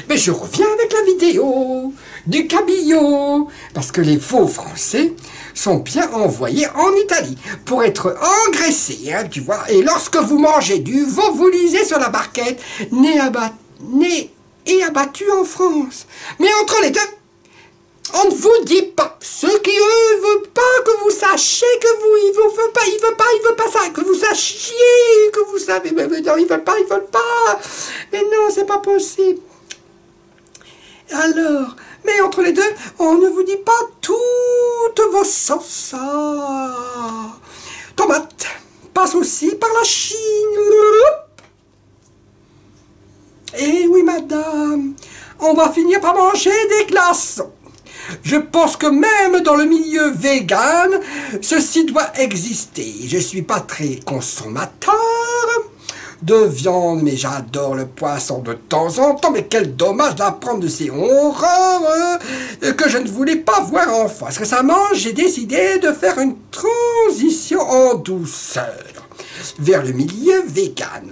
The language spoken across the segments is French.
Mais je reviens avec la vidéo du cabillaud, parce que les faux français sont bien envoyés en Italie pour être engraissés, hein, tu vois. Et lorsque vous mangez du veau, vous lisez sur la barquette, né et abattu en France. Mais entre les deux, on ne vous dit pas. Ceux qui, eux, ne veulent pas que vous sachiez que vous... Ils veulent pas ça. Que vous sachiez, que vous savez. Mais non, ils veulent pas. Mais non, c'est pas possible. Alors, mais entre les deux, on ne vous dit pas toutes vos sauces. Tomates passent aussi par la Chine. Et oui, madame, on va finir par manger des glaçons. Je pense que même dans le milieu vegan, ceci doit exister. Je ne suis pas très consommateur de viande, mais j'adore le poisson de temps en temps. Mais quel dommage d'apprendre de ces horreurs que je ne voulais pas voir en face. Récemment, j'ai décidé de faire une transition en douceur vers le milieu vegan.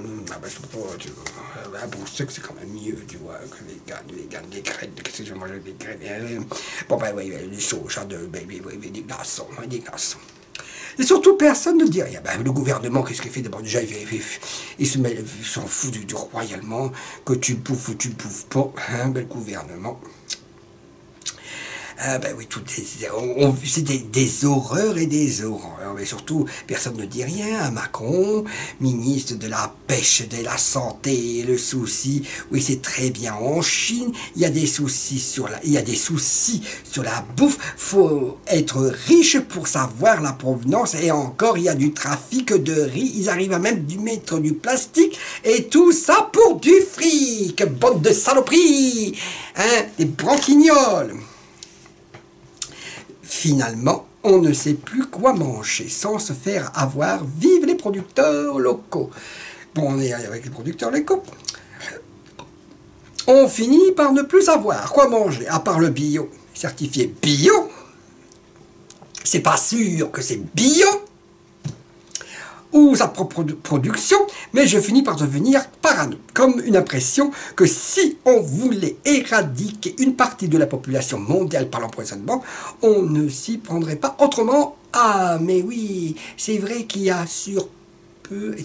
Pour ceux que c'est quand même mieux, tu vois, que vegan, des graines, qu'est-ce que je mange des graines. Bon, ben oui, des sauces, des glaçons. Et surtout, personne ne dit rien. Ben, le gouvernement, qu'est-ce qu'il fait d'abord? Déjà, il s'en fout du royalement, que tu bouffes ou tu bouffes pas, hein, ben, le gouvernement. Ah ben oui, c'est des horreurs et des horreurs. Mais surtout, personne ne dit rien à Macron, ministre de la pêche, de la santé, le souci. Oui, c'est très bien. En Chine, il y a des soucis sur la bouffe. Faut être riche pour savoir la provenance. Et encore, il y a du trafic de riz. Ils arrivent à même mettre du plastique. Et tout ça pour du fric. Bande de saloperies. Hein, des branquignoles. Finalement, on ne sait plus quoi manger sans se faire avoir. Vive les producteurs locaux. Bon, on est avec les producteurs locaux. On finit par ne plus savoir quoi manger, à part le bio. Certifié bio, c'est pas sûr que c'est bio, ou sa propre production, mais je finis par devenir parano, comme une impression que si on voulait éradiquer une partie de la population mondiale par l'empoisonnement, on ne s'y prendrait pas autrement. Ah, mais oui, c'est vrai qu'il y a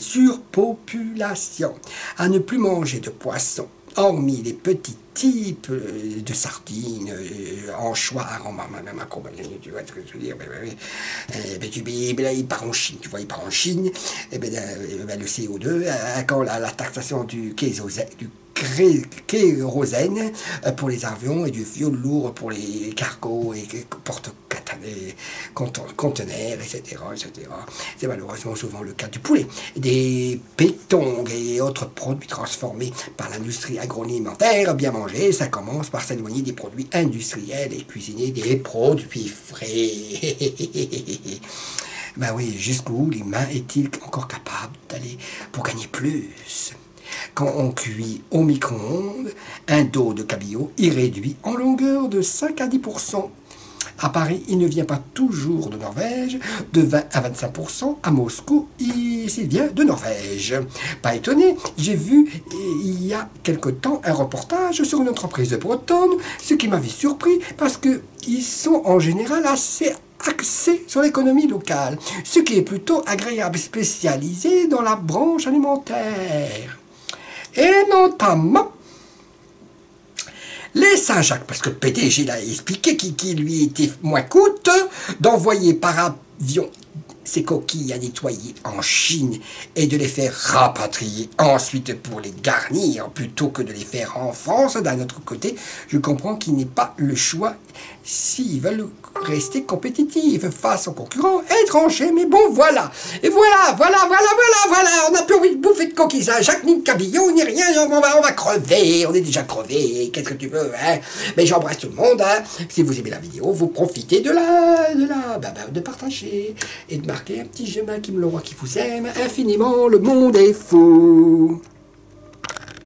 surpopulation, à ne plus manger de poissons, hormis les petits types de sardines, anchois, tu vois ce que je veux dire, là, il part en Chine, tu vois, il part en Chine, et le CO2, quand la taxation du kérosène pour les avions et du fioul lourd pour les cargos et conteneurs, etc. C'est malheureusement souvent le cas du poulet, des pétongs et autres produits transformés par l'industrie agroalimentaire. Bien manger, ça commence par s'éloigner des produits industriels et cuisiner des produits frais. Ben oui, jusqu'où l'humain est-il encore capable d'aller pour gagner plus? Quand on cuit au micro-ondes, un dos de cabillaud est réduit en longueur de 5 à 10%. À Paris, il ne vient pas toujours de Norvège, de 20 à 25%. À Moscou, il vient de Norvège. Pas étonné, j'ai vu il y a quelque temps un reportage sur une entreprise bretonne, ce qui m'avait surpris parce qu'ils sont en général assez axés sur l'économie locale, ce qui est plutôt agréable, spécialisé dans la branche alimentaire. Et notamment les Saint-Jacques, parce que le PDG l'a expliqué qu'il lui était moins coûteux d'envoyer par avion ces coquilles à nettoyer en Chine et de les faire rapatrier ensuite pour les garnir plutôt que de les faire en France. D'un autre côté, je comprends qu'il n'est pas le choix s'ils veulent rester compétitifs face aux concurrents étrangers. Mais bon, voilà. Et voilà. On n'a plus envie de bouffer de coquilles Saint-Jacques, ni de cabillaud, ni rien. On va crever. On est déjà crevé. Qu'est-ce que tu veux, hein? Mais j'embrasse tout le monde, hein. Si vous aimez la vidéo, vous profitez de partager et de marquer un petit j'aime qui me le roi qui vous aime infiniment. Le monde est fou.